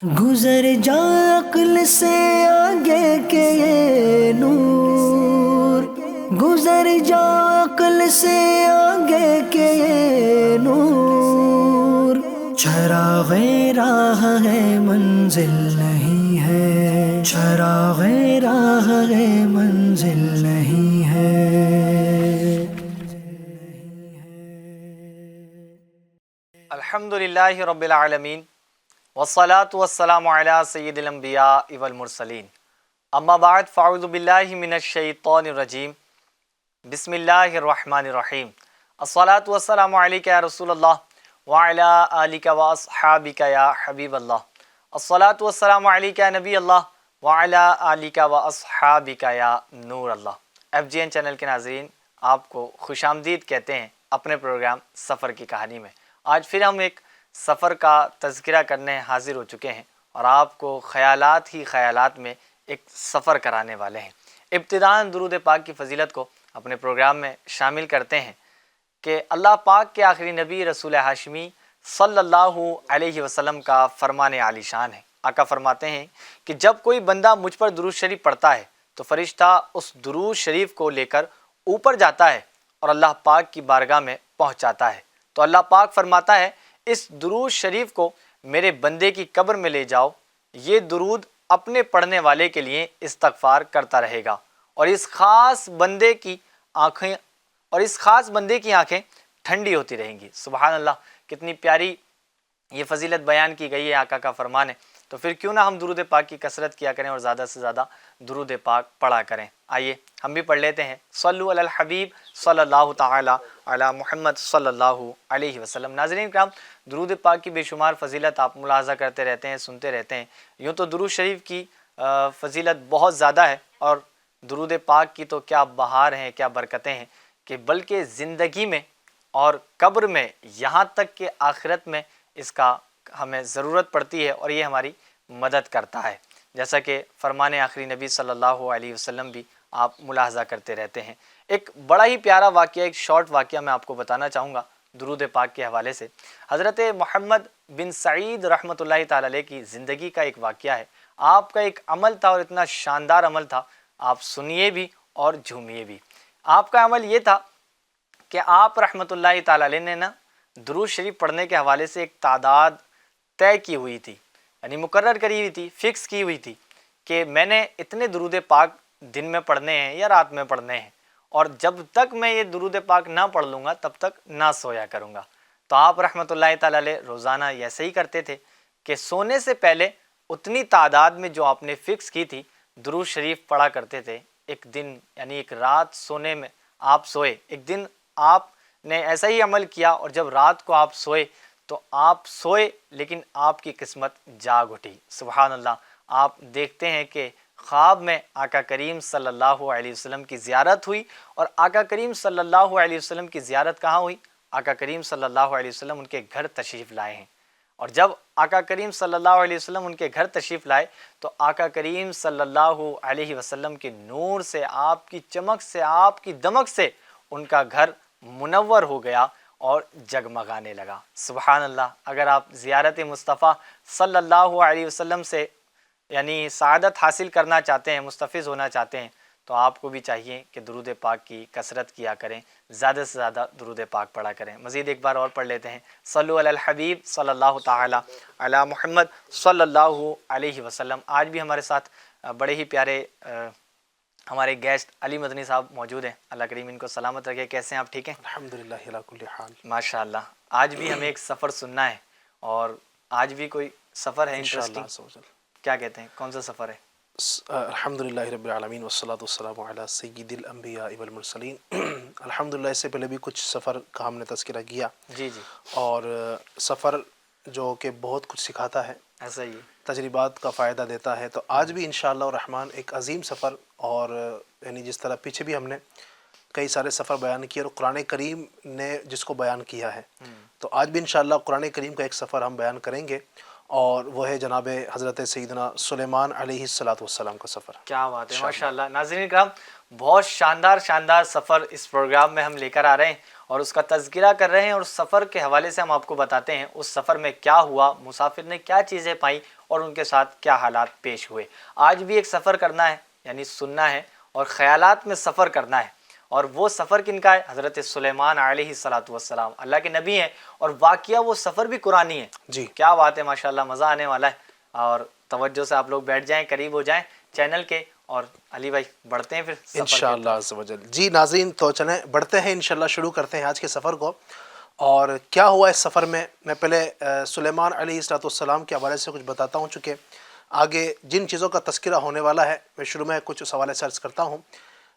گزر جا عقل سے آگے کے یہ نور، گزر جا عقل سے آگے کے یہ نور، چراغ راہ ہے منزل نہیں ہے، چراغ راہ ہے منزل نہیں ہے۔ الحمدللہ رب العالمین والصلاة والسلام علی سید الانبیاء والمرسلین، اما بعد فاعوذ باللہ من الشیطان الرجیم، بسم اللہ الرحمن الرحیم۔ الصلاة والسلام علیک یا رسول اللہ وعلی آلک واصحابک یا حبیب اللہ۔ الصلاة والسلام علیک یا نبی اللہ وعلی آلک واصحابک یا نور اللہ۔ FGN چینل کے ناظرین، آپ کو خوش آمدید کہتے ہیں اپنے پروگرام سفر کی کہانی میں۔ آج پھر ہم ایک سفر کا تذکرہ کرنے حاضر ہو چکے ہیں اور آپ کو خیالات ہی خیالات میں ایک سفر کرانے والے ہیں۔ ابتداءً درود پاک کی فضیلت کو اپنے پروگرام میں شامل کرتے ہیں کہ اللہ پاک کے آخری نبی رسول ہاشمی صلی اللہ علیہ وسلم کا فرمان عالی شان ہے۔ آقا فرماتے ہیں کہ جب کوئی بندہ مجھ پر درود شریف پڑھتا ہے تو فرشتہ اس درود شریف کو لے کر اوپر جاتا ہے اور اللہ پاک کی بارگاہ میں پہنچاتا ہے، تو اللہ پاک فرماتا ہے اس درود شریف کو میرے بندے کی قبر میں لے جاؤ، یہ درود اپنے پڑھنے والے کے لیے استغفار کرتا رہے گا اور اس خاص بندے کی آنکھیں ٹھنڈی ہوتی رہیں گی۔ سبحان اللہ، کتنی پیاری یہ فضیلت بیان کی گئی ہے، آقا کا فرمان ہے۔ تو پھر کیوں نہ ہم درود پاک کی کثرت کیا کریں اور زیادہ سے زیادہ درود پاک پڑھا کریں۔ آئیے ہم بھی پڑھ لیتے ہیں۔ صلو علی الحبیب صلی اللہ تعالی علی محمد صلی اللہ علیہ وسلم۔ ناظرین کرام، درود پاک کی بے شمار فضیلت آپ ملاحظہ کرتے رہتے ہیں، سنتے رہتے ہیں۔ یوں تو درود شریف کی فضیلت بہت زیادہ ہے اور درود پاک کی تو کیا بہار ہیں، کیا برکتیں ہیں، کہ بلکہ زندگی میں اور قبر میں، یہاں تک کہ آخرت میں اس کا ہمیں ضرورت پڑتی ہے اور یہ ہماری مدد کرتا ہے، جیسا کہ فرمان آخری نبی صلی اللہ علیہ وسلم بھی آپ ملاحظہ کرتے رہتے ہیں۔ ایک بڑا ہی پیارا واقعہ، ایک شارٹ واقعہ میں آپ کو بتانا چاہوں گا درود پاک کے حوالے سے۔ حضرت محمد بن سعید رحمۃ اللہ تعالی علیہ کی زندگی کا ایک واقعہ ہے۔ آپ کا ایک عمل تھا اور اتنا شاندار عمل تھا، آپ سنیے بھی اور جھومیے بھی۔ آپ کا عمل یہ تھا کہ آپ رحمۃ اللہ تعالی علیہ نے درود شریف پڑھنے کے حوالے سے ایک تعداد طے کی ہوئی تھی، یعنی مقرر کری ہوئی تھی، فکس کی ہوئی تھی کہ میں نے اتنے درود پاک دن میں پڑھنے ہیں یا رات میں پڑھنے ہیں، اور جب تک میں یہ درود پاک نہ پڑھ لوں گا تب تک نہ سویا کروں گا۔ تو آپ رحمۃ اللہ تعالی علیہ روزانہ ایسے ہی کرتے تھے کہ سونے سے پہلے اتنی تعداد میں جو آپ نے فکس کی تھی درود شریف پڑھا کرتے تھے۔ ایک دن یعنی ایک رات سونے میں آپ سوئے، ایک دن آپ نے ایسا ہی عمل کیا اور جب رات کو آپ سوئے تو آپ سوئے لیکن آپ کی قسمت جاگ اٹھی۔ سبحان اللہ، آپ دیکھتے ہیں کہ خواب میں آقا کریم صلی اللہ علیہ وسلم کی زیارت ہوئی، اور آقا کریم صلی اللہ علیہ وسلم کی زیارت کہاں ہوئی؟ آقا کریم صلی اللہ علیہ وسلم ان کے گھر تشریف لائے ہیں، اور جب آقا کریم صلی اللہ علیہ وسلم ان کے گھر تشریف لائے تو آقا کریم صلی اللہ علیہ وسلم کے نور سے، آپ کی چمک سے، آپ کی دمک سے ان کا گھر منور ہو گیا اور جگمگانے لگا۔ سبحان اللہ، اگر آپ زیارت مصطفیٰ صلی اللہ علیہ وسلم سے یعنی سعادت حاصل کرنا چاہتے ہیں، مستفیض ہونا چاہتے ہیں، تو آپ کو بھی چاہیے کہ درود پاک کی کثرت کیا کریں، زیادہ سے زیادہ درود پاک پڑھا کریں۔ مزید ایک بار اور پڑھ لیتے ہیں۔ صلو علی الحبیب صلی اللہ تعالی علی محمد صلی اللہ علیہ وسلم۔ آج بھی ہمارے ساتھ بڑے ہی پیارے ہمارے گیسٹ علی مدنی صاحب موجود ہیں، اللہ کریم ان کو سلامت رکھے۔ کیسے ہیں آپ؟ ٹھیک ہیں؟ الحمدللہ علی کل حال۔ ماشاء اللہ، آج بھی ہمیں ایک سفر سننا ہے، اور آج بھی کوئی سفر ہے انٹرسٹنگ؟ کیا کہتے ہیں، کون سا سفر ہے؟ الحمدللہ رب العالمین والصلاة والسلام علی سید الانبیاء والمرسلین۔ الحمدللہ، اس سے پہلے بھی کچھ سفر کا ہم نے تذکرہ کیا، جی جی، اور سفر جو کہ بہت کچھ سکھاتا ہے، ایسا ہی ہے، تجربات کا فائدہ دیتا ہے۔ تو آج بھی انشاءاللہ الرحمن ایک عظیم سفر، اور یعنی جس طرح پیچھے بھی ہم نے کئی سارے سفر بیان کیے اور قرآن کریم نے جس کو بیان کیا ہے، تو آج بھی انشاءاللہ قرآن کریم کا ایک سفر ہم بیان کریں گے، اور وہ ہے جناب حضرت سیدنا سلیمان علیہ السلام کا سفر۔ کیا بات ہے، ماشاء اللہ۔ ناظرین کرام، بہت شاندار سفر اس پروگرام میں ہم لے کر آ رہے ہیں، اور اس کا تذکرہ کر رہے ہیں، اور سفر کے حوالے سے ہم آپ کو بتاتے ہیں اس سفر میں کیا ہوا، مسافر نے کیا چیزیں پائیں اور ان کے ساتھ کیا حالات پیش ہوئے۔ آج بھی ایک سفر کرنا ہے، یعنی سننا ہے اور خیالات میں سفر کرنا ہے، اور وہ سفر کن کا ہے؟ حضرت سلیمان علیہ السلام، اللہ کے نبی ہیں، اور واقعہ وہ سفر بھی قرآنی ہے۔ جی کیا بات ہے، ماشاءاللہ مزہ آنے والا ہے، اور توجہ سے آپ لوگ بیٹھ جائیں، قریب ہو جائیں چینل کے، اور علی بھائی بڑھتے ہیں پھر سفر کی انشاءاللہ طرف۔ عز و جل۔ جی ناظرین، تو چلیں بڑھتے ہیں انشاءاللہ، شروع کرتے ہیں آج کے سفر کو۔ اور کیا ہوا اس سفر میں پہلے سلیمان علیہ السلام کے حوالے سے کچھ بتاتا ہوں، چونکہ آگے جن چیزوں کا تذکرہ ہونے والا ہے میں شروع میں کچھ اس حوالے سے عرض کرتا ہوں۔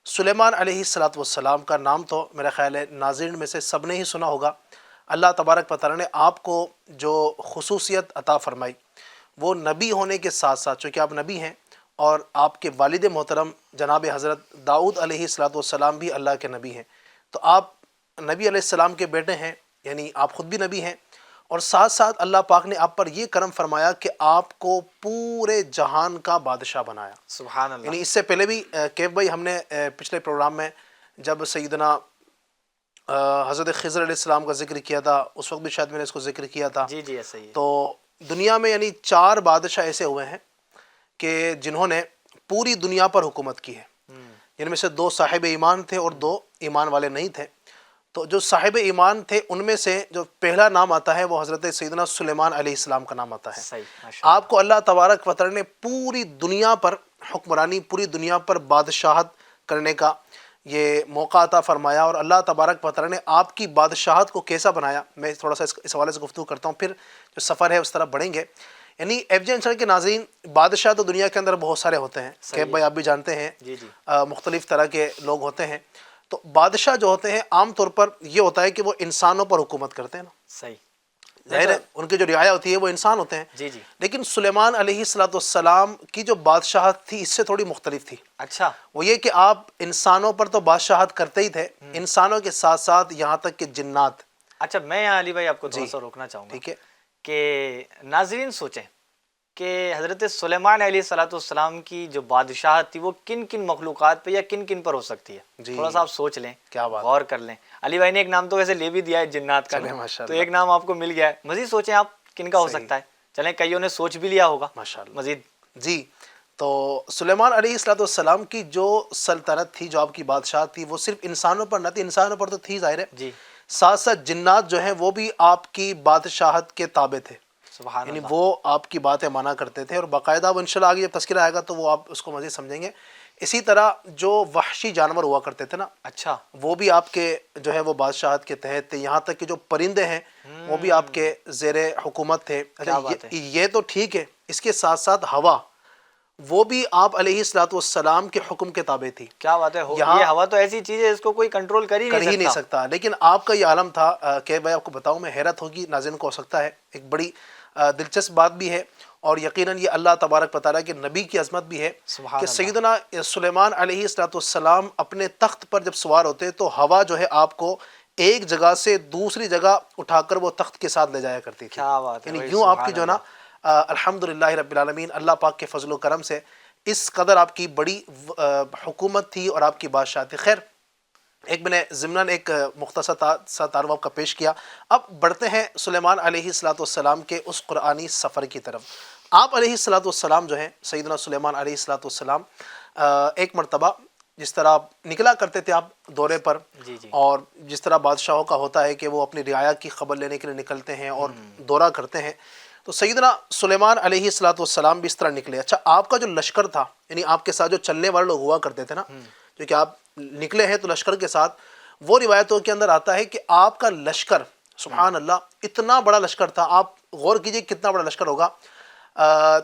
سلیمان علیہ السلام کا نام تو میرا خیال ہے ناظرین میں سے سب نے ہی سنا ہوگا۔ اللہ تبارک و تعالیٰ نے آپ کو جو خصوصیت عطا فرمائی، وہ نبی ہونے کے ساتھ ساتھ، چونکہ آپ نبی ہیں اور آپ کے والد محترم جناب حضرت داؤد علیہ السلام بھی اللہ کے نبی ہیں، تو آپ نبی علیہ السلام کے بیٹے ہیں، یعنی آپ خود بھی نبی ہیں، اور ساتھ ساتھ اللہ پاک نے آپ پر یہ کرم فرمایا کہ آپ کو پورے جہان کا بادشاہ بنایا۔ سبحان اللہ۔ یعنی اس سے پہلے بھی کیف بھائی ہم نے پچھلے پروگرام میں جب سیدنا حضرت خضر علیہ السلام کا ذکر کیا تھا، اس وقت بھی شاید میں نے اس کو ذکر کیا تھا۔ جی جی ایسا ہی ہے۔ تو دنیا میں یعنی 4 بادشاہ ایسے ہوئے ہیں کہ جنہوں نے پوری دنیا پر حکومت کی ہے، جن میں سے 2 صاحب ایمان تھے اور 2 ایمان والے نہیں تھے۔ تو جو صاحب ایمان تھے ان میں سے جو پہلا نام آتا ہے وہ حضرت سیدنا سلیمان علیہ السلام کا نام آتا ہے۔ صحیح، ماشاءاللہ۔ آپ کو اللہ تبارک و تعالی نے پوری دنیا پر حکمرانی، پوری دنیا پر بادشاہت کرنے کا یہ موقع عطا فرمایا، اور اللہ تبارک و تعالی نے آپ کی بادشاہت کو کیسا بنایا، میں تھوڑا سا اس حوالے سے گفتگو کرتا ہوں، پھر جو سفر ہے اس طرف بڑھیں گے۔ یعنی ایف جے چینل کے ناظرین، بادشاہ تو دنیا کے اندر بہت سارے ہوتے ہیں، کہ بھائی آپ بھی جانتے ہیں، جی جی مختلف طرح کے لوگ ہوتے ہیں۔ تو بادشاہ جو ہوتے ہیں عام طور پر یہ ہوتا ہے کہ وہ انسانوں پر حکومت کرتے ہیں نا، صحیح، ظاہر ہے ان کی جو رعایا ہوتی ہے وہ انسان ہوتے ہیں۔ جی جی۔ لیکن سلیمان علیہ السلام کی جو بادشاہت تھی اس سے تھوڑی مختلف تھی۔ اچھا، وہ یہ کہ آپ انسانوں پر تو بادشاہت کرتے ہی تھے، انسانوں کے ساتھ ساتھ یہاں تک کہ جنات۔ اچھا میں یہاں علی بھائی آپ کو تھوڑا سا روکنا چاہوں گا ٹھیک ہے، کہ ناظرین سوچیں کہ حضرت سلیمان علیہ السلام کی جو بادشاہت تھی وہ کن کن مخلوقات پہ یا کن کن پر ہو سکتی ہے؟ جی، تھوڑا سا آپ سوچ لیں، کیا بات، غور کر لیں۔ علی بھائی نے ایک نام تو ویسے لے بھی دیا ہے جنات کا، چلیں ماشاء تو اللہ، ایک نام آپ کو مل گیا ہے، مزید سوچیں آپ کن کا ہو صحیح، سکتا ہے۔ چلیں کئیوں نے سوچ بھی لیا ہوگا ماشاء اللہ۔ مزید۔ جی، تو سلیمان علیہ السلام کی جو سلطنت تھی، جو آپ کی بادشاہت تھی، وہ صرف انسانوں پر نہ تھی، انسانوں پر تو تھی ظاہر ہے، جی، ساتھ ساتھ جنات جو ہیں وہ بھی آپ کی بادشاہت کے تابع تھے، سبحان یعنی اللہ۔ وہ آپ کی باتیں مانا کرتے تھے، اور باقاعدہ وہ انشاءاللہ آگے جب تذکرہ آئے گا تو وہ آپ اس کو مزید سمجھیں گے۔ اسی طرح جو وحشی جانور ہوا کرتے تھے نا، اچھا، وہ بھی آپ کے جو ہے وہ بادشاہت کے تحت تھے، یہاں تک کہ جو پرندے ہیں وہ بھی آپ کے زیر حکومت تھے۔ کیا بات ہے۔ یہ تو ٹھیک ہے، اس کے ساتھ ساتھ ہوا، وہ بھی آپ علیہ السلام کے حکم کے تابع تھی۔ کیا بات ہے، یہ ہوا تو ایسی چیز ہے اس کو کوئی کنٹرول کر ہی نہیں سکتا، لیکن آپ کا یہ عالم تھا کہ بھائی آپ کو بتاؤں میں، حیرت ہوگی ناظرین کو، ہو سکتا ہے ایک بڑی دلچسپ بات بھی ہے، اور یقیناً یہ اللہ تبارک و تعالیٰ کے نبی کی عظمت بھی ہے کہ سیدنا سلیمان علیہ السلام اپنے تخت پر جب سوار ہوتے تو ہوا جو ہے آپ کو ایک جگہ سے دوسری جگہ اٹھا کر وہ تخت کے ساتھ لے جایا کرتی تھی۔ کیا بات ہے، یعنی یوں آپ کی جو نا الحمدللہ رب العالمین، اللہ پاک کے فضل و کرم سے اس قدر آپ کی بڑی حکومت تھی اور آپ کی بادشاہ تھی۔ خیر، ایک میں نے ضمناً ایک مختصر سا تعارف آپ کا پیش کیا، اب بڑھتے ہیں سلیمان علیہ السلام کے اس قرآنی سفر کی طرف۔ آپ علیہ السلام جو ہیں، سیدنا سلیمان علیہ السلام ایک مرتبہ جس طرح نکلا کرتے تھے آپ دورے پر، جی جی، اور جس طرح بادشاہوں کا ہوتا ہے کہ وہ اپنی رعایا کی خبر لینے کے لیے نکلتے ہیں اور دورہ کرتے ہیں، تو سیدنا سلیمان علیہ السلام بھی اس طرح نکلے۔ اچھا، آپ کا جو لشکر تھا، یعنی آپ کے ساتھ جو چلنے والے لوگ ہوا کرتے تھے نا، جو کہ آپ نکلے ہیں تو لشکر کے ساتھ، وہ روایتوں کے اندر آتا ہے کہ آپ کا لشکر سبحان اللہ اتنا بڑا لشکر تھا، آپ غور کیجئے کتنا بڑا لشکر ہوگا۔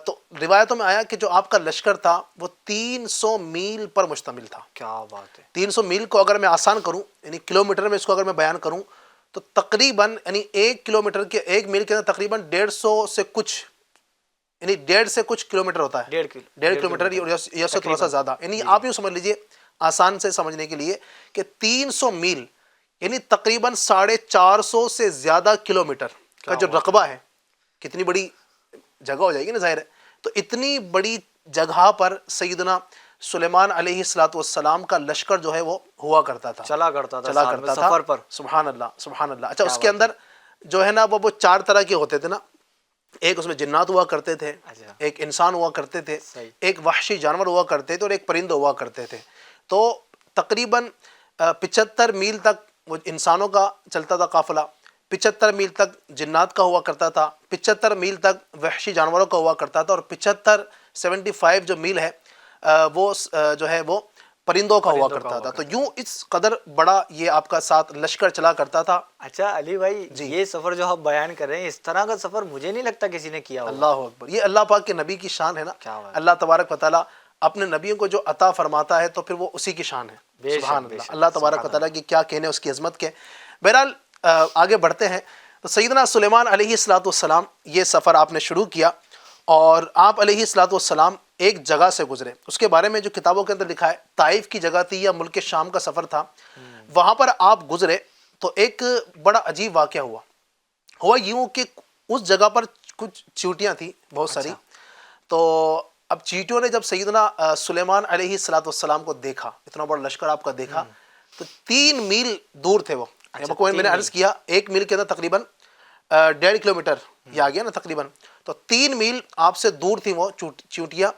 تو روایتوں میں آیا کہ جو آپ کا لشکر تھا وہ 300 میل پر مشتمل تھا۔ کیا بات ہے، 300 میل کو اگر میں آسان کروں، یعنی کلومیٹر میں اس کو اگر میں بیان کروں تو تقریباً یعنی 1 کلومیٹر کے 1 میل کے اندر تقریباً 150 سے کچھ، یعنی 1.5 سے کچھ کلومیٹر ہوتا ہے، 1.5 کلومیٹر یا سے تھوڑا سا زیادہ، یعنی آپ یوں سمجھ لیجئے آسان سے سمجھنے کے لیے کہ 300 میل یعنی تقریباً 450 سے زیادہ کلومیٹر کا جو رقبہ ہے، کتنی بڑی جگہ ہو جائے گی نا ظاہر ہے۔ تو اتنی بڑی جگہ پر سیدنا سلیمان علیہ السلام کا لشکر جو ہے وہ ہوا کرتا تھا، چلا کرتا تھا چلا ساتھ میں کرتا تھا سفر پر. سبحان اللہ سبحان اللہ. اچھا اس کے اندر جو ہے نا وہ 4 طرح کے ہوتے تھے نا، ایک اس میں جنات ہوا کرتے تھے، اچھا. ایک انسان ہوا کرتے تھے، صحیح. ایک وحشی جانور ہوا کرتے تھے، اور ایک پرندہ ہوا کرتے تھے. تو تقریباً 75 میل تک وہ انسانوں کا چلتا تھا قافلہ، 75 میل تک جنات کا ہوا کرتا تھا، 75 میل تک وحشی جانوروں کا ہوا کرتا تھا، اور 75 جو میل ہے وہ جو ہے وہ پرندوں کا ہوا کرتا تھا. تو یوں اس قدر بڑا یہ آپ کا ساتھ لشکر چلا کرتا تھا. اچھا علی بھائی یہ سفر جو آپ بیان کر رہے ہیں اس طرح کا سفر مجھے نہیں لگتا کسی نے کیا ہوگا. اللہ اکبر. یہ اللہ پاک کے نبی کی شان ہے نا. کیا بات. اللہ تبارک و تعالیٰ اپنے نبیوں کو جو عطا فرماتا ہے تو پھر وہ اسی کی شان ہے. سبحان اللہ. اللہ تبارک و تعالیٰ کی کیا کہنے اس کی عظمت کے. بہرحال آگے بڑھتے ہیں. تو سیدنا سلیمان علیہ السلام یہ سفر آپ نے شروع کیا، اور آپ علیہ السلام ایک جگہ سے گزرے. اس کے بارے میں جو کتابوں کے اندر لکھا ہے، طائف کی جگہ تھی یا ملک شام کا سفر تھا، وہاں پر آپ گزرے تو ایک بڑا عجیب واقعہ ہوا یوں کہ اس جگہ پر کچھ چیونٹیاں تھیں بہت ساری. تو اب چیونٹیوں نے جب سیدنا سلیمان علیہ السلام کو دیکھا، اتنا بڑا لشکر آپ کا دیکھا، تو 3 میل دور تھے وہ. میں نے عرض کیا 1 میل کے اندر تقریباً 1.5 کلومیٹر یہ آ گیا نا تقریباً. تو 3 میل آپ سے دور تھیں وہ چیونٹیاں.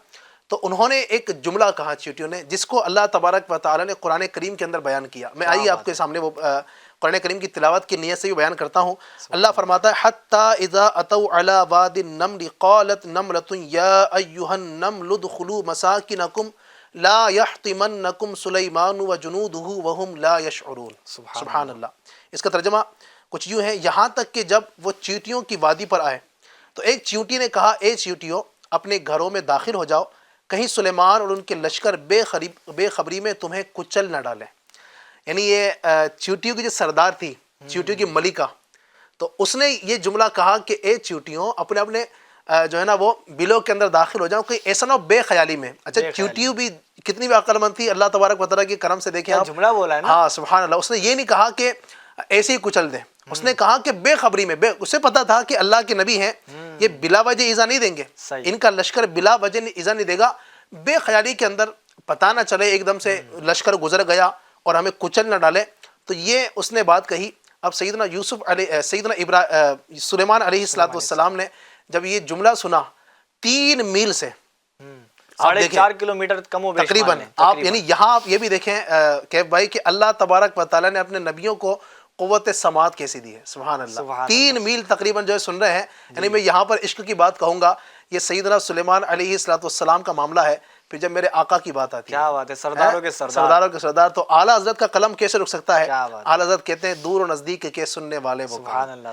تو انہوں نے ایک جملہ کہا چیونٹیوں نے، جس کو اللہ تبارک و تعالیٰ نے قرآن کریم کے اندر بیان کیا. میں آئیے آپ کے سامنے وہ قرآن کریم کی تلاوت کی نیت سے بھی بیان کرتا ہوں. اللہ فرماتا ہے حَتَّى إِذَا أَتَوْا عَلَى وَادِ النَّمْلِ قَالَتْ نَمْلَةٌ يَا أَيُّهَا النَّمْلُ ادْخُلُوا مَسَاكِنَكُمْ لَا يَحْطِمَنَّكُمْ سُلَيْمَانُ وَجُنُودُهُ وَهُمْ لَا يَشْعُرُونَ. سبحان اللہ. اس کا ترجمہ کچھ یوں ہے، یہاں تک کہ جب وہ چیونٹیوں کی وادی پر آئے تو ایک چیونٹی نے کہا، اے چیونٹیوں اپنے گھروں میں داخل ہو جاؤ، کہیں سلیمان اور ان کے لشکر بے خبری میں تمہیں کچل نہ ڈالیں. یعنی یہ چیونٹیوں کی جو سردار تھی، چیونٹیوں کی ملکہ، تو اس نے یہ جملہ کہا کہ اے چیونٹیوں اپنے اپنے جو ہے نا وہ بلوں کے اندر داخل ہو جاؤ، کہ ایسا نہ ہو بے خیالی میں. اچھا چیونٹیوں بھی کتنی بھی عقل مند تھی، اللہ تبارک و تعالیٰ کے کرم سے دیکھیں آپ. جملہ بولا ہے نا. ہاں سبحان اللہ. اس نے یہ نہیں کہا کہ ایسے ہی کچل دیں، اس نے کہا کہ بے خبری میں. اسے پتا تھا کہ اللہ کے نبی ہیں، یہ بلا وجہ ایزا نہیں دیں گے، ان کا لشکر بلا وجہ ایزا نہیں دے گا. بے خیالی کے اندر پتہ نہ چلے ایک دم سے لشکر گزر گیا اور ہمیں کچل نہ ڈالے. تو یہ اس نے بات کہی. اب سیدنا سلیمان علیہ السلام نے جب یہ جملہ سنا 3 میل سے 4.5 کلومیٹر کم و بیش تقریباً، آپ یعنی یہاں آپ یہ بھی دیکھیں کیف بھائی کہ اللہ تبارک و تعالیٰ نے اپنے نبیوں کو قوت سماعت کیسی دی ہے. سبحان اللہ. 3 میل تقریباً جو ہے سن رہے ہیں. یعنی میں یہاں پر عشق کی بات کہوں گا، یہ سیدنا سلیمان علیہ السلام کا معاملہ ہے. پھر جب میرے آقا کی بات آتی ہے، کیا بات ہے، سرداروں کے سردار، سرداروں کے سردار، تو اعلیٰ حضرت کا قلم کیسے رک سکتا ہے. اعلیٰ حضرت کہتے ہیں دور و نزدیک کے سننے والے وہ کان،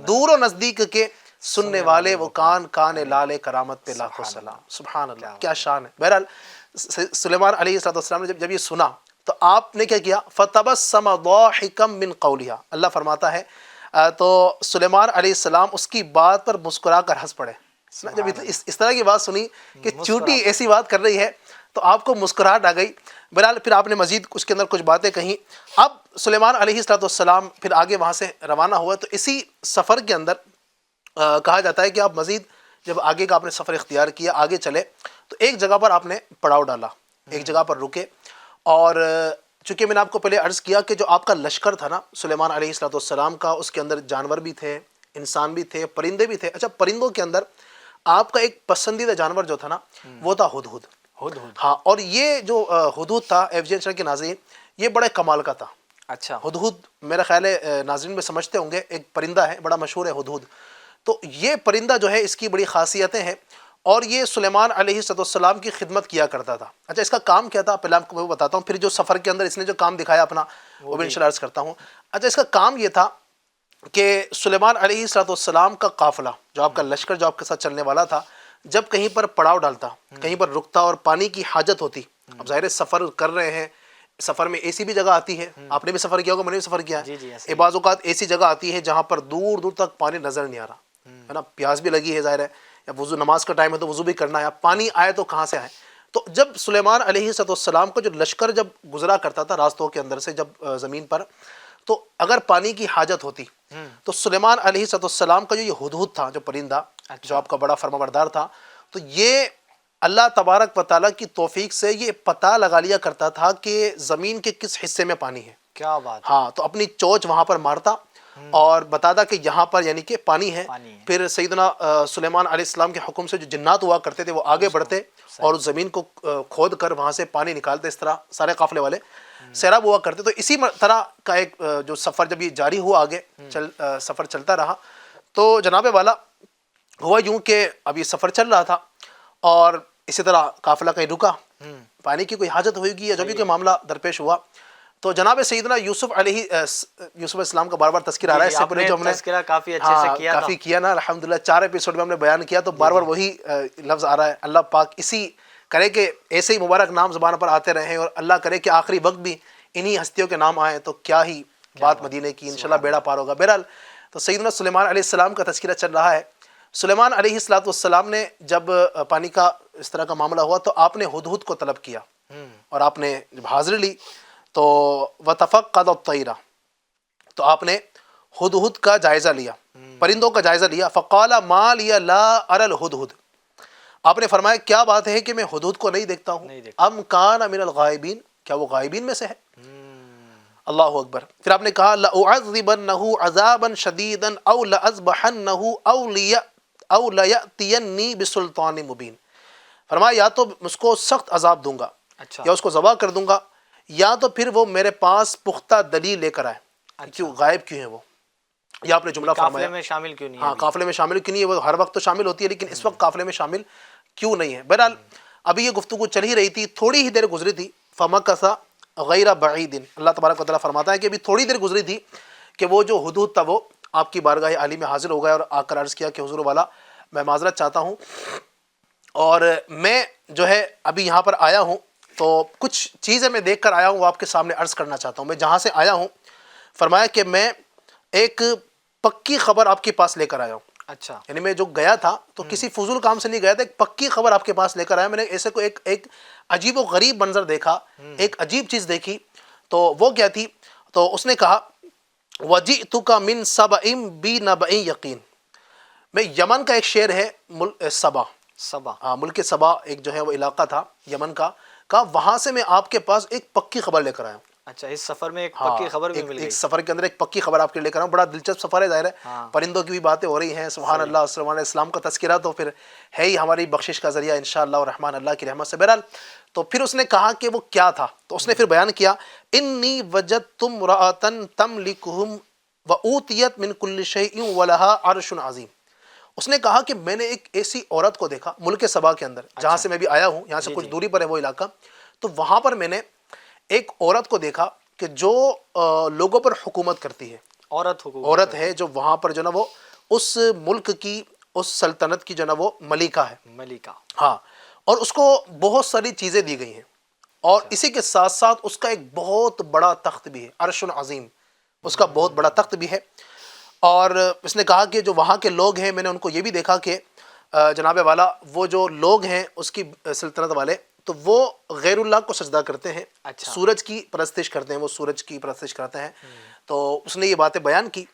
دور و نزدیک کے سننے والے وہ کان لال کرامت پہ لاکھوں سلام. سبحان اللہ کیا شان ہے. بہرحال سلیمان علیہ السلام نے جب یہ سنا تو آپ نے کیا کیا، فَتَبَسَّمَ ضَاحِكًا مِّن قَوْلِهَا. اللہ فرماتا ہے تو سلیمان علیہ السلام اس کی بات پر مسکرا کر ہنس پڑے. جب اس طرح کی بات سنی کہ چیونٹی ایسی بات کر رہی ہے تو آپ کو مسکراہٹ آ گئی. بہرحال پھر آپ نے مزید اس کے اندر کچھ باتیں کہیں. اب سلیمان علیہ السلام پھر آگے وہاں سے روانہ ہوا. تو اسی سفر کے اندر کہا جاتا ہے کہ آپ مزید جب آگے کا آپ نے سفر اختیار کیا، آگے چلے، تو ایک جگہ پر آپ نے پڑاؤ ڈالا، ایک جگہ پر رکے. اور چونکہ میں نے آپ کو پہلے عرض کیا کہ جو آپ کا لشکر تھا نا سلیمان علیہ السلام کا، اس کے اندر جانور بھی تھے، انسان بھی تھے، پرندے بھی تھے. اچھا پرندوں کے اندر آپ کا ایک پسندیدہ جانور جو تھا نا وہ تھا ہدہد. ہاں، اور یہ جو ہدہد تھا FGN کے ناظرین، یہ بڑے کمال کا تھا. اچھا ہدہد میرا خیال ہے ناظرین میں سمجھتے ہوں گے، ایک پرندہ ہے بڑا مشہور ہے ہدہد. تو یہ پرندہ جو ہے اس کی بڑی خاصیتیں ہیں، اور یہ سلیمان علیہ السلام کی خدمت کیا کرتا تھا. اچھا اس کا کام کیا تھا پہلے آپ کو میں بتاتا ہوں، پھر جو سفر کے اندر اس نے جو کام دکھایا اپنا وہ بھی انشاءاللہ عرض کرتا ہوں. اچھا اس کا کام یہ تھا کہ سلیمان علیہ السلام کا قافلہ، جو آپ کا لشکر جو آپ کے ساتھ چلنے والا تھا، جب کہیں پر پڑاؤ ڈالتا، کہیں پر رکتا اور پانی کی حاجت ہوتی، اب ظاہر سفر کر رہے ہیں، سفر میں ایسی بھی جگہ آتی ہے، آپ نے بھی سفر کیا ہوگا، میں نے بھی سفر کیا ہے. بعض اوقات ایسی جگہ آتی ہے جہاں پر دور دور تک پانی نظر نہیں آ رہا ہے نا، پیاس بھی لگی ہے ظاہر ہے، یا وضو نماز کا ٹائم ہے تو وضو بھی کرنا ہے، پانی آئے تو کہاں سے آئے. تو جب سلیمان علیہ السلام کا جو لشکر جب گزرا کرتا تھا راستوں کے اندر سے جب زمین پر، تو اگر پانی کی حاجت ہوتی تو سلیمان علیہ السلام کا جو یہ ہدہد تھا، جو پرندہ جو آپ کا بڑا فرمانبردار تھا، تو یہ اللہ تبارک و تعالیٰ کی توفیق سے یہ پتہ لگا لیا کرتا تھا کہ زمین کے کس حصے میں پانی ہے. کیا بات. ہاں تو اپنی چوچ وہاں پر مارتا اور بتاتا کہ یہاں پر یعنی کہ پانی ہے. پھر سیدنا سلیمان علیہ السلام کے حکم سے جو جنات ہوا کرتے تھے وہ آگے بڑھتے اور اس زمین کو کھود کر وہاں سے پانی نکالتے. اس طرح سارے قافلے والے سیراب ہوا کرتے. تو اسی طرح کا ایک جو سفر جب یہ جاری ہوا آگے سفر چلتا رہا تو جناب والا ہوا یوں کہ اب یہ سفر چل رہا تھا اور اسی طرح قافلہ کہیں رکا, پانی کی کوئی حاجت ہوئے گی یا جو بھی کوئی معاملہ درپیش ہوا تو جناب سیدنا یوسف علیہ السلام کا بار بار تذکرہ آ رہا ہے. اس سے پہلے جو ہم نے تذکرہ کافی اچھے سے کیا کافی کیا نا الحمدللہ, 4 ایپیسوڈ میں ہم نے بیان کیا تو بار بار وہی لفظ آ رہا ہے. اللہ پاک اسی کرے کہ ایسے ہی مبارک نام زبان پر آتے رہیں اور اللہ کرے کہ آخری وقت بھی انہی ہستیوں کے نام آئیں تو کیا ہی بات مدینے کی انشاءاللہ بیڑا پار ہوگا. بہرحال تو سیدنا سلیمان علیہ السلام کا تذکرہ چل رہا ہے. سلیمان علیہ السلام نے جب پانی کا اس طرح کا معاملہ ہوا تو آپ نے ہدہد کو طلب کیا اور آپ نے جب حاضری لی تو وَتَفَقَّدَ الطَّيْرَ, تو آپ نے ہدہد کا جائزہ لیا, پرندوں کا جائزہ لیا. فَقَالَ مَا لِيَ لَا أَرَى الْهُدْهُدْ, آپ نے فرمایا کیا بات ہے کہ میں ہدہد کو نہیں دیکھتا ہوں. ام کان من الغائبین, کیا وہ غائبین میں سے ہے. اللہ اکبر. پھر آپ نے کہا لَأُعَذِّبَنَّهُ عَذَابًا شَدِيدًا أَوْ لَأَذْبَحَنَّهُ أَوْ لَيَأْتِيَنِّي بِسُلْطَانٍ مُبِينٍ, فرمایا یا تو اس کو سخت عذاب دوں گا یا اس کو ذبح کر دوں گا یا تو پھر وہ میرے پاس پختہ دلیل لے کر آئے. کیوں غائب کیوں ہیں وہ, یہ آپ نے جملہ فرمایا. قافلے میں شامل کیوں نہیں ہے؟ ہاں قافلے میں شامل کیوں نہیں ہے, وہ ہر وقت تو شامل ہوتی ہے لیکن اس وقت قافلے میں شامل کیوں نہیں ہے. بہرحال ابھی یہ گفتگو چل ہی رہی تھی, تھوڑی ہی دیر گزری تھی. فَمَكَثَ غَيْرَ بَعِيدٍ, اللہ تبارک و تعالیٰ فرماتا ہے کہ ابھی تھوڑی دیر گزری تھی کہ وہ جو ہدہد تھا وہ آپ کی بارگاہ عالی میں حاضر ہو گیا اور آ کر عرض کیا کہ حضور والا میں معذرت چاہتا ہوں اور میں جو ہے ابھی یہاں پر آیا ہوں تو کچھ چیزیں میں دیکھ کر آیا ہوں وہ آپ کے سامنے عرض کرنا چاہتا ہوں. میں جہاں سے آیا ہوں فرمایا کہ میں ایک پکی خبر آپ کے پاس لے کر آیا ہوں. اچھا, یعنی میں جو گیا تھا تو کسی فضول کام سے نہیں گیا تھا, ایک پکی خبر آپ کے پاس لے کر آیا. میں نے ایسے کو ایک عجیب و غریب منظر دیکھا, ایک عجیب چیز دیکھی. تو وہ کیا تھی, تو اس نے کہا وَجِئْتُكَ مِن سَبَإٍ بِنَبَإٍ یقین, میں یمن کا ایک شہر ہے سبا, ہاں ملک سبا ایک جو ہے وہ علاقہ تھا یمن کا, وہاں سے میں آپ کے پاس ایک پکی خبر لے کر آیا ہوں. اچھا, اس سفر میں ایک پکی خبر بھی مل گئی. ایک سفر کے اندر ایک پکی خبر آپ کے لے کر آیا ہوں. بڑا دلچسپ سفر ہے, ظاہر ہے پرندوں کی بھی باتیں ہو رہی ہیں. سبحان اللہ, سلیمان علیہ السلام کا تذکرہ تو پھر ہے ہی ہماری بخشش کا ذریعہ انشاءاللہ الرحمن, اللہ کی رحمت سے. بہرحال تو پھر اس نے کہا کہ وہ کیا تھا, تو اس نے پھر بیان کیا انی وجدت امرأة تملکہم وأوتیت من کل شیء ولہا عرش عظیم. اس نے کہا کہ میں نے ایک ایسی عورت کو دیکھا ملک سبا کے اندر, جہاں سے میں بھی آیا ہوں, یہاں سے کچھ دوری پر ہے وہ علاقہ. تو وہاں پر میں نے ایک عورت کو دیکھا کہ جو لوگوں پر حکومت کرتی ہے. عورت ہے جو وہاں پر جو نا وہ اس ملک کی اس سلطنت کی جو نا وہ ملکہ ہے. ہاں, اور اس کو بہت ساری چیزیں دی گئی ہیں اور اسی کے ساتھ ساتھ اس کا ایک بہت بڑا تخت بھی ہے, عرش عظیم, اس کا بہت بڑا تخت بھی ہے. اور اس نے کہا کہ جو وہاں کے لوگ ہیں میں نے ان کو یہ بھی دیکھا کہ جناب والا وہ جو لوگ ہیں اس کی سلطنت والے تو وہ غیر اللہ کو سجدہ کرتے ہیں. سورج کی پرستش کرتے ہیں, وہ سورج کی پرستش کرتے ہیں. تو اس نے یہ باتیں بیان کی.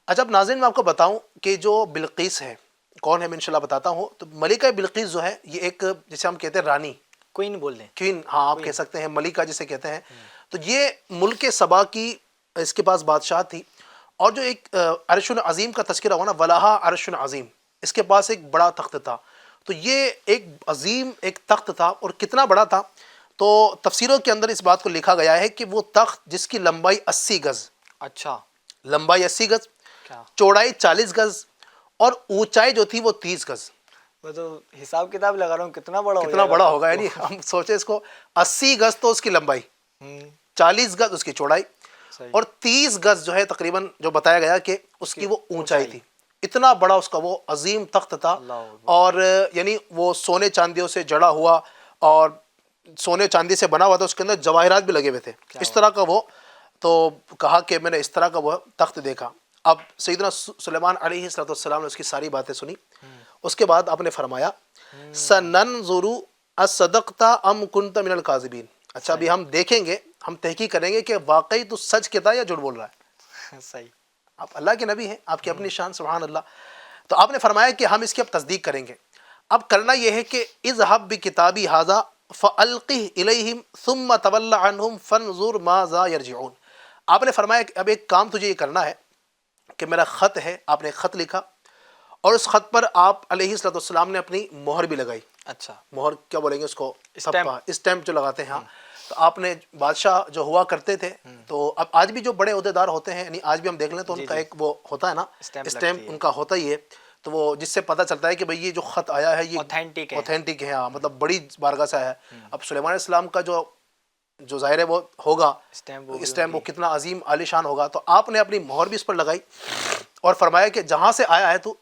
عجب ناظرین, میں آپ کو بتاؤں کہ جو بلقیس ہے کون ہے, میں انشاءاللہ بتاتا ہوں. تو ملکہ بلقیس جو ہے یہ ایک جسے ہم کہتے ہیں رانی, کوئین بول دیں, کوئین, ہاں آپ کہہ سکتے ہیں, ملکہ جسے کہتے ہیں. تو یہ ملک سبا کی اس کے پاس بادشاہ تھی. اور جو ایک عرش عظیم کا تذکرہ ہوا نا, ولہا عرش عظیم, اس کے پاس ایک بڑا تخت تھا. تو یہ ایک عظیم ایک تخت تھا, اور کتنا بڑا تھا تو تفسیروں کے اندر اس بات کو لکھا گیا ہے کہ وہ تخت جس کی لمبائی 80 گز, اچھا لمبائی 80 گز, چوڑائی 40 گز اور اونچائی جو تھی وہ 30 گز. میں تو حساب کتاب لگا رہا ہوں کتنا بڑا ہوگا. یعنی ہم سوچے اس کو 80 گز تو اس کی لمبائی, 40 گز اس کی چوڑائی اور 30 گز جو ہے تقریباً جو بتایا گیا کہ اس کی وہ اونچائی تھی. اتنا بڑا اس کا وہ عظیم تخت تھا. اور یعنی وہ سونے چاندیوں سے جڑا ہوا اور سونے چاندی سے بنا ہوا تھا, اس کے اندر جواہرات بھی لگے ہوئے تھے اس طرح کا وہ. تو کہا کہ میں نے اس طرح کا وہ تخت دیکھا. اب سیدنا سلیمان علیہ السلام نے اس کی ساری باتیں سنی. اس کے بعد آپ نے فرمایا سننظر اصدقت ام کنت من الکاذبین. اچھا ابھی ہم دیکھیں گے, ہم تحقیق کریں گے کہ واقعی تو سچ کہتا ہے یا جھوٹ بول رہا ہے. صحیح, آپ اللہ کے نبی ہیں, آپ کی اپنی شان, سبحان اللہ. تو آپ نے فرمایا کہ ہم اس کی اب تصدیق کریں گے. اب کرنا یہ ہے کہ اذهب بکتابی ھذا فالقه الیہم ثم تول عنہم فانظر ماذا یرجعون. آپ نے فرمایا کہ اب ایک کام تجھے یہ کرنا ہے کہ میرا خط ہے، آپ نے ایک خط لکھا اور اس خط پر آپ علیہ الصلوۃ والسلام نے اپنی مہر بھی لگائی. اچھا، مہر کیا بولیں گے اس کو؟ اسٹیمپ. اسٹیمپ جو لگاتے ہیں. ہاں، تو آپ نے بادشاہ جو ہوا کرتے تھے، تو اب آج بھی جو بڑے عہدیدار ہوتے ہیں، یعنی آج بھی ہم دیکھ لیں تو ان کا ایک وہ ہوتا ہے نا اسٹیمپ، ان کا ہوتا ہی ہے. تو وہ جس سے پتہ چلتا ہے کہ بھئی یہ جو خط آیا ہے یہ اوتھینٹک ہے. ہاں، مطلب بڑی بارگاہ سے آیا ہے. اب سلیمان علیہ السلام کا جو ظاہر ہے وہ ہوگا اسٹیمپ، وہ کتنا عظیم عالی شان ہوگا. تو آپ نے اپنی مہر بھی اس پر لگائی اور فرمایا کہ جہاں سے آیا ہے تو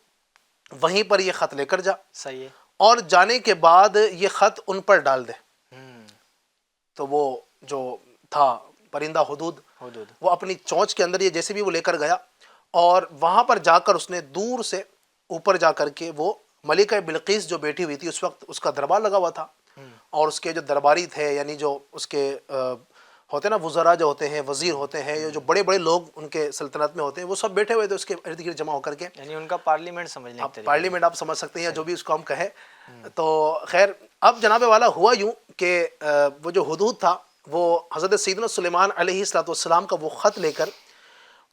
وہیں پر یہ خط لے کر جا. صحیح ہے. اور جانے کے بعد یہ خط ان پر ڈال دے. تو وہ جو تھا پرندہ حدود، وہ اپنی چونچ کے اندر یہ جیسے بھی وہ لے کر گیا اور وہاں پر جا کر اس نے دور سے اوپر جا کر کے وہ ملکہ بلقیس جو بیٹھی ہوئی تھی، اس وقت اس کا دربار لگا ہوا تھا اور اس کے جو درباری تھے، یعنی جو اس کے ہوتے ہیں نا وزراء جو ہوتے ہیں، وزیر ہوتے ہیں، جو بڑے بڑے لوگ ان کے سلطنت میں ہوتے ہیں، وہ سب بیٹھے ہوئے تھے اس کے ارد گرد جمع ہو کر کے. یعنی ان کا پارلیمنٹ سمجھ لیں. پارلیمنٹ آپ سمجھ سکتے ہیں، یا جو بھی اس کو ہم کہیں. تو خیر اب جناب والا ہوا یوں کہ وہ جو حدود تھا وہ حضرت سیدنا سلیمان علیہ الصلوۃ والسلام کا وہ خط لے کر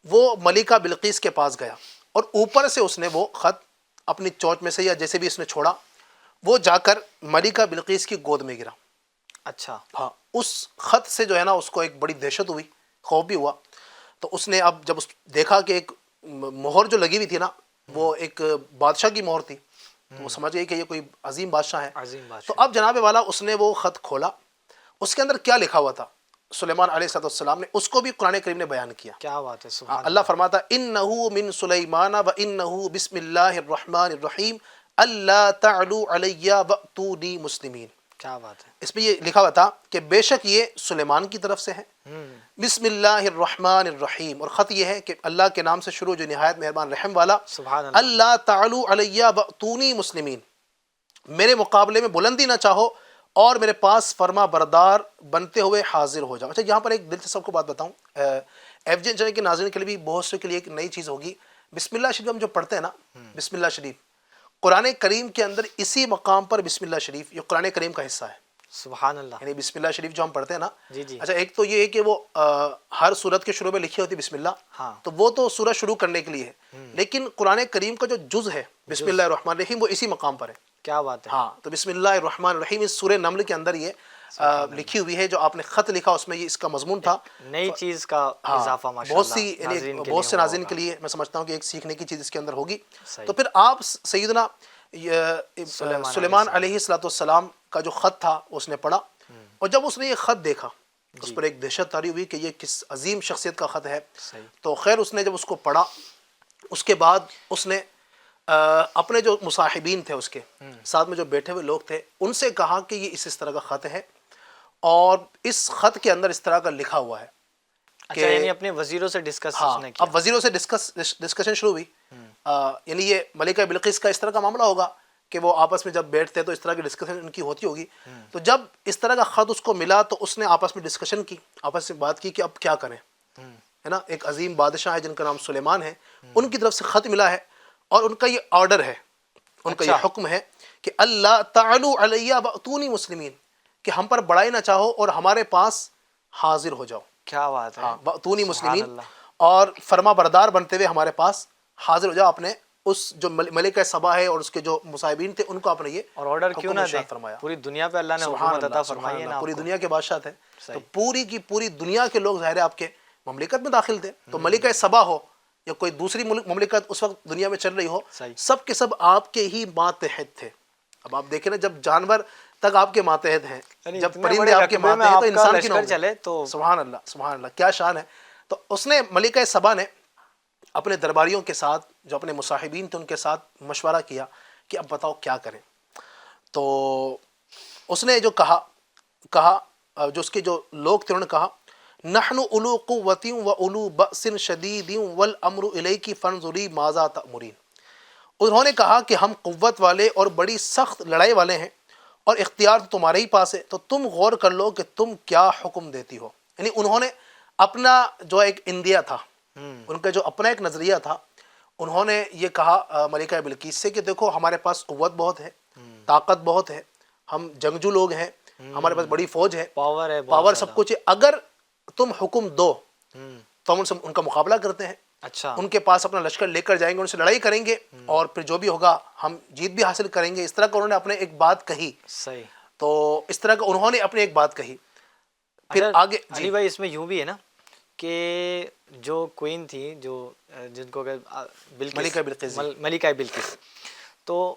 وہ ملکہ بلقیس کے پاس گیا اور اوپر سے اس نے وہ خط اپنی چونچ میں سے یا جیسے بھی اس نے چھوڑا، وہ جا کر ملکہ بلقیس کی گود میں گرا. اچھا. ہاں، اس خط سے جو ہے نا اس کو ایک بڑی دہشت ہوئی، خوف بھی ہوا. تو اس نے اب جب دیکھا کہ ایک مہر جو لگی ہوئی تھی نا وہ ایک بادشاہ کی مہر تھی، تو وہ سمجھ گئی کہ یہ کوئی عظیم بادشاہ ہے. تو اب جناب والا اس نے وہ خط کھولا، اس کے اندر کیا لکھا ہوا تھا سلیمان علیہ السلام نے اس کو بھی قرآن کریم نے بیان کیا. کیا بات ہے، سبحان اللہ فرماتا انہو من سلیمان و انہو بسم اللہ الرحمن الرحیم اللہ تعلو علی واتونی مسلمین. کیا بات ہے. اس میں یہ لکھا ہوا تھا کہ بے شک یہ سلیمان کی طرف سے ہے، بسم اللہ الرحمن الرحیم، اور خط یہ ہے کہ اللہ کے نام سے شروع جو نہایت مہربان رحم والا. سبحان اللہ. اللہ تعلو علی واتونی مسلمین، میرے مقابلے میں بلندی نہ چاہو اور میرے پاس فرما بردار بنتے ہوئے حاضر ہو جاؤ. اچھا، یہاں پر ایک دلچسپ کو بات بتاؤں، ایف جے چینل کے ناظرین کے لیے بھی بہت سے کے لیے ایک نئی چیز ہوگی. بسم اللہ شریف ہم جو پڑھتے ہیں نا، بسم اللہ شریف قرآن کریم کے اندر اسی مقام پر بسم اللہ شریف یہ قرآن کریم کا حصہ ہے. سبحان اللہ. یعنی بسم اللہ شریف جو ہم پڑھتے ہیں نا، جی. اچھا ایک تو یہ ہے کہ وہ ہر سورت کے شروع میں لکھی ہوتی بسم اللہ، ہاں، تو وہ تو سورت شروع کرنے کے لیے ہے، لیکن قرآن کریم کا جو جز ہے بسم اللہ الرحمن الرحیم وہ اسی مقام پر ہے. کیا بات ہے. ہاں، تو بسم اللہ الرحمن الرحیم اس سورہ نمل کے اندر یہ لکھی ہوئی ہے. جو آپ نے خط لکھا اس میں یہ اس کا مضمون تھا، نئی چیز کا اضافہ بہت سی بہت سے ناظرین کے لیے میں سمجھتا ہوں کہ ایک سیکھنے کی چیز اس کے اندر ہوگی. تو پھر آپ سیدنا سلیمان علیہ السلام کا جو خط تھا اس نے پڑھا، اور جب اس نے یہ خط دیکھا اس پر ایک دہشت طاری ہوئی کہ یہ کس عظیم شخصیت کا خط ہے. تو خیر اس نے جب اس کو پڑھا، اس کے بعد اس نے اپنے جو مصاحبین تھے اس کے ساتھ میں جو بیٹھے ہوئے لوگ تھے ان سے کہا کہ یہ اس طرح کا خط ہے اور اس خط کے اندر اس طرح کا لکھا ہوا ہے. اچھا، یعنی اپنے وزیروں سے ڈسکس ہاں، نے کیا. اب وزیروں سے ڈسکشن شروع ہوئی. یعنی یہ ملکہ بلقیس کا اس طرح کا معاملہ ہوگا کہ وہ آپس میں جب بیٹھتے تو اس طرح کی ڈسکشن ان کی ہوتی ہوگی. تو جب اس طرح کا خط اس کو ملا تو اس نے آپس میں ڈسکشن کی، آپس میں بات کی کہ اب کیا کریں، ہے نا. ایک عظیم بادشاہ ہے جن کا نام سلیمان ہے، ان کی طرف سے خط ملا ہے اور ان کا یہ آرڈر ہے، ان کا یہ حکم ہے کہ اللہ تعلو علی واتونی مسلمین، کہ ہم پر بڑائی نہ چاہو اور ہمارے پاس حاضر ہو جاؤ. کیا بات ہے. واتونی مسلمین، اور فرما بردار بنتے ہوئے ہمارے پاس حاضر ہو جاؤ. اپنے اس جو ملکہ سبا ہے اور اس کے جو مصاحبین تھے ان کو اپنے یہ اور آرڈر کیوں نہ دیں، فرمایا. پوری دنیا پہ اللہ نے حکومت عطا فرمائی ہے نا، پوری دنیا کے بادشاہ تھے، تو پوری کی پوری دنیا کے لوگ ظاہر ہے آپ کے مملکت میں داخل تھے. تو ملکہ سبا ہو یا کوئی دوسری مملکت اس وقت دنیا میں چل رہی ہو، سب کے سب آپ کے ہی ماتحت تھے. اب آپ دیکھیں نا، جب جانور تک آپ کے ماتحت ہیں، جب پرندے آپ کے ماتحت ہیں تو انسان کی نہ چلے. تو سبحان اللہ، سبحان اللہ، کیا شان ہے. تو اس نے ملکہ سبا نے اپنے درباریوں کے ساتھ جو اپنے مصاحبین تھے ان کے ساتھ مشورہ کیا کہ اب بتاؤ کیا کریں. تو اس نے جو کہا جو اس کے جو لوگ تھے انہوں نے کہا نحن اولو قوت و اولو بأس شدید والامر الیک فانظری ماذا تأمرین. انہوں نے کہا کہ ہم قوت والے اور بڑی سخت لڑائی والے ہیں اور اختیار تو تمہارے ہی پاس ہے، تو تم غور کر لو کہ تم کیا حکم دیتی ہو. یعنی انہوں نے اپنا جو ایک اندیا تھا، ان کا جو اپنا ایک نظریہ تھا، انہوں نے یہ کہا ملکہ بلقیس سے کہ دیکھو ہمارے پاس قوت بہت ہے، طاقت بہت ہے, ہم جنگجو لوگ ہیں, ہمارے پاس بڑی فوج ہے, پاور ہے, پاور سب کچھ ہے, اگر تم حکم دو ہوں, تو ہم ان کا مقابلہ کرتے ہیں, اچھا, ان کے پاس اپنا لشکر لے کر جائیں گے, ان سے لڑائی کریں گے, اور پھر جو بھی ہوگا ہم جیت بھی حاصل کریں گے. اس طرح کا انہوں نے اپنے ایک بات کہی. صحیح. تو اس طرح کا انہوں نے اپنی ایک بات کہی. پھر اچھا آگے جی علی بھائی اس میں یوں بھی ہے نا کہ جو کوئین تھی, جو جن کو ملکہ بلقیس جی. ملکہ بلقیس, تو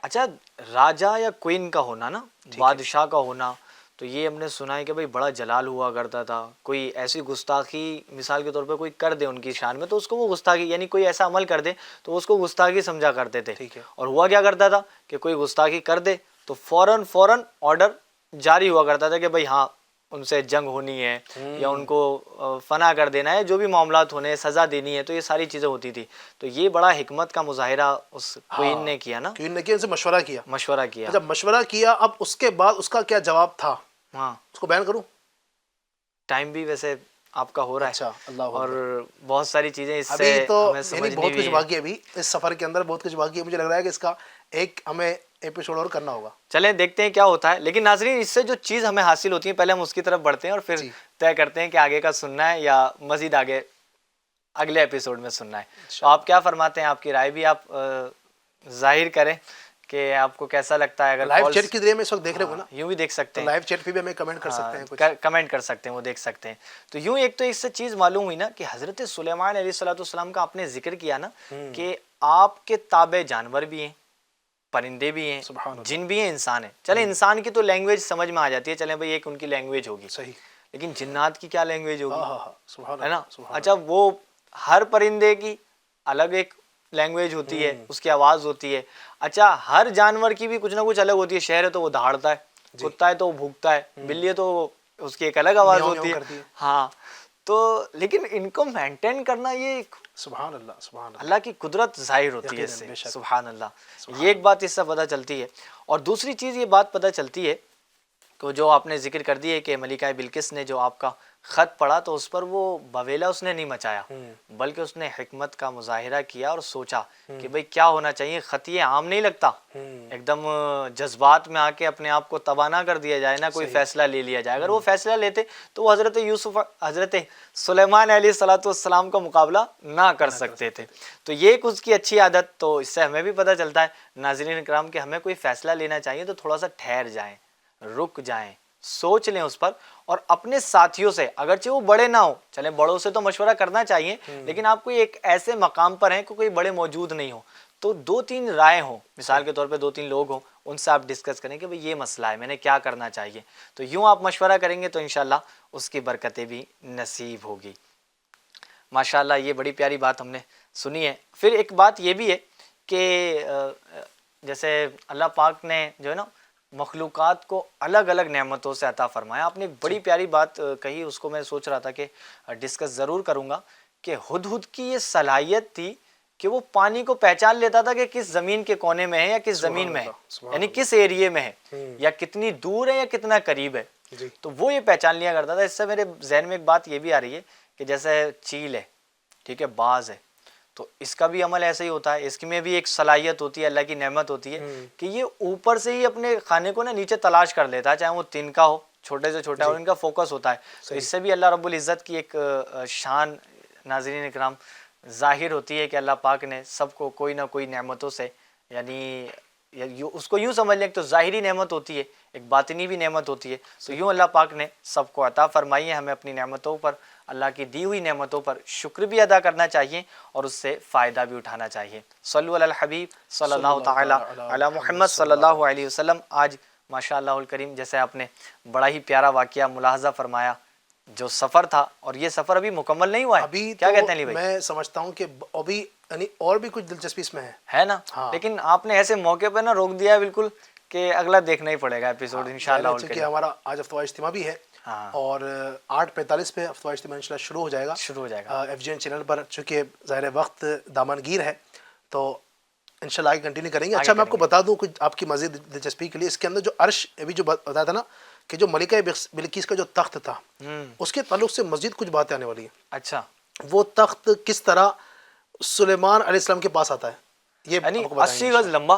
اچھا راجا یا کوئین کا ہونا نا, بادشاہ کا ہونا, تو یہ ہم نے سنا ہے کہ بھائی بڑا جلال ہوا کرتا تھا. کوئی ایسی گستاخی مثال کے طور پہ کوئی کر دے ان کی شان میں تو اس کو وہ گستاخی, یعنی کوئی ایسا عمل کر دے تو اس کو گستاخی سمجھا کرتے تھے. ٹھیک ہے. اور ہوا کیا کرتا تھا کہ کوئی گستاخی کر دے تو فوراً آرڈر جاری ہوا کرتا تھا کہ بھائی ہاں ان سے جنگ ہونی ہے یا ان کو فنا کر دینا ہے, جو بھی معاملات ہونے ہیں, سزا دینی ہے. تو یہ ساری چیزیں ہوتی تھی. تو یہ بڑا حکمت کا مظاہرہ اس کوئین نے کیا نا, کوئین نے کیا, ان سے مشورہ کیا. مشورہ کیا. جب مشورہ کیا, اب اس کے بعد اس کا کیا جواب تھا, ہاں اس کو بیان کروں. ٹائم بھی ویسے آپ کا ہو رہا ہے, اچھا, اللہ اور اکبر. بہت ساری چیزیں اس سے ابھی تو ہمیں یعنی سمجھنی بہت بھی کچھ ہے. باقی ہے, ابھی اس سفر کے اندر بہت کچھ باقی ہے. مجھے لگ رہا ہے کہ اس کا ایک ہمیں ایپیسوڈ اور کرنا ہوگا. چلیں دیکھتے ہیں کیا ہوتا ہے. لیکن ناظرین اس سے جو چیز ہمیں حاصل ہوتی ہے پہلے ہم اس کی طرف بڑھتے ہیں اور پھر جی طے کرتے ہیں کہ آگے کا سننا ہے یا مزید آگے اگلے ایپیسوڈ میں سننا ہے. تو آپ کیا فرماتے ہیں, آپ کی رائے بھی آپ ظاہر کریں کہ آپ کو کیسا لگتا ہے. اگر لائیو چیٹ کے ذریعے میں اس وقت دیکھ رہے ہوں نا, یوں بھی دیکھ سکتے تو ہیں, لائیو چیٹ پہ بھی ہمیں کمنٹ کر سکتے ہیں, کچھ کمنٹ کر سکتے ہیں, وہ دیکھ سکتے ہیں. تو یوں ایک تو اس سے چیز معلوم ہوئی نا کہ حضرت سلیمان علیہ الصلوۃ والسلام کا آپ نے ذکر کیا نا کہ آپ کے تابع جانور بھی ہیں, پرندے بھی ہیں, جن بھی ہیں, انسان ہیں. چلیں انسان کی تو لینگویج سمجھ میں آ جاتی ہے, چلیں بھائی ایک ان کی لینگویج ہوگی. صحیح. لیکن جنات کی کیا لینگویج ہوگی, سبحان ہے نا. اللہ. اچھا وہ ہر پرندے کی الگ ایک لینگویج ہوتی ہے, اس کی آواز ہوتی ہے. اچھا ہر جانور کی بھی کچھ نہ کچھ الگ ہوتی ہے. شہر ہے تو وہ دہاڑتا ہے, کتا ہے تو وہ بھونکتا ہے, بلی ہے تو اس کی ایک الگ آواز ہوتی ہے. ہاں تو لیکن ان کو مینٹین کرنا یہ سبحان اللہ, سبحان اللہ, اللہ کی قدرت ظاہر ہوتی ہے اس سے. سبحان اللہ. یہ ایک بات اس سے پتہ چلتی ہے. اور دوسری چیز یہ بات پتہ چلتی ہے کہ جو آپ نے ذکر کر دی ہے کہ ملکہ بلقیس نے جو آپ کا خط پڑھا تو اس پر وہ بویلا اس نے نہیں مچایا, بلکہ اس نے حکمت کا مظاہرہ کیا اور سوچا کہ بھئی کیا ہونا چاہیے. خط یہ عام نہیں لگتا, ایک دم جذبات میں آ کے اپنے آپ کو تباہ نہ کر دیا جائے, نہ کوئی فیصلہ لے لیا جائے. اگر وہ فیصلہ لیتے تو وہ حضرت سلیمان علیہ الصلوۃ والسلام کا مقابلہ نہ کر سکتے تھے. تو یہ ایک اس کی اچھی عادت. تو اس سے ہمیں بھی پتہ چلتا ہے ناظرین اکرام کہ ہمیں کوئی فیصلہ لینا چاہیے تو تھوڑا سا ٹھہر جائیں, رک جائیں, سوچ لیں اس پر. اور اپنے ساتھیوں سے, اگرچہ وہ بڑے نہ ہوں, چلیں بڑوں سے تو مشورہ کرنا چاہیے, لیکن آپ کوئی ایک ایسے مقام پر ہیں کہ کوئی بڑے موجود نہیں ہوں تو 2-3 رائے ہوں, مثال کے طور پہ 2-3 لوگ ہوں, ان سے آپ ڈسکس کریں کہ بھئی یہ مسئلہ ہے, میں نے کیا کرنا چاہیے. تو یوں آپ مشورہ کریں گے تو انشاءاللہ اس کی برکتیں بھی نصیب ہوگی. ماشاءاللہ یہ بڑی پیاری بات ہم نے سنی ہے. پھر ایک بات یہ بھی ہے کہ جیسے اللہ پاک نے جو ہے نا مخلوقات کو الگ الگ نعمتوں سے عطا فرمایا. آپ نے ایک بڑی پیاری بات کہی, اس کو میں سوچ رہا تھا کہ ڈسکس ضرور کروں گا, کہ ہدہد کی یہ صلاحیت تھی کہ وہ پانی کو پہچان لیتا تھا کہ کس زمین کے کونے میں ہے یا کس زمین میں ہے, یعنی کس ایریے میں ہے, یا کتنی دور ہے یا کتنا قریب ہے. تو وہ یہ پہچان لیا کرتا تھا. اس سے میرے ذہن میں ایک بات یہ بھی آ رہی ہے کہ جیسے چیل ہے, ٹھیک ہے, باز ہے, تو اس کا بھی عمل ایسا ہی ہوتا ہے. اس میں بھی ایک صلاحیت ہوتی ہے, اللہ کی نعمت ہوتی ہے کہ یہ اوپر سے ہی اپنے کھانے کو نا نیچے تلاش کر لیتا ہے, چاہے وہ تنکا ہو, چھوٹے سے چھوٹا, اور ان کا فوکس ہوتا ہے. تو اس سے بھی اللہ رب العزت کی ایک شان ناظرین اکرام ظاہر ہوتی ہے کہ اللہ پاک نے سب کو کوئی نہ کوئی نعمتوں سے, یعنی اس کو یوں سمجھ لیں کہ تو ظاہری نعمت ہوتی ہے, ایک باطنی بھی نعمت ہوتی ہے. تو یوں اللہ پاک نے سب کو عطا فرمائی ہے. ہمیں اپنی نعمتوں پر, اللہ کی دی ہوئی نعمتوں پر شکر بھی ادا کرنا چاہیے اور اس سے فائدہ بھی اٹھانا چاہیے. صلو علی الحبیب صلی اللہ تعالی علی محمد صلی اللہ علیہ وسلم. آج ماشاء اللہ الکریم جیسے آپ نے بڑا ہی پیارا واقعہ ملاحظہ فرمایا, جو سفر تھا, اور یہ سفر ابھی مکمل نہیں ہوا ہے. ابھی کیا کہتے ہیں علی بھائی؟ میں سمجھتا ہوں کہ ابھی یعنی اور بھی کچھ دلچسپی اس میں ہے نا, لیکن آپ نے ایسے موقع پہ نا روک دیا ہے بالکل کہ اگلا دیکھنا ہی پڑے گا ایپیسوڈ انشاءاللہ. چونکہ ہمارا آج ہفتہ وار اجتماع بھی ہے, اور 8:45 پہ ہفتہ وار اجتماع انشاءاللہ شروع ہو جائے گا FGN چینل پر. چونکہ ظاہر وقت دامنگیر ہے تو انشاءاللہ آگے کنٹینیو کریں گے. اچھا میں آپ کو بتا دوں کچھ آپ کی مزید دلچسپی کے لیے, اس کے اندر جو عرش ابھی جو بتایا تھا نا کہ جو ملکہ بلقیس کا جو تخت تھا, اس کے تعلق سے مزید کچھ باتیں آنے والی ہیں. اچھا, وہ تخت کس طرح سلیمان علیہ السلام کے پاس آتا ہے, یہ یعنی 80 گز لمبا,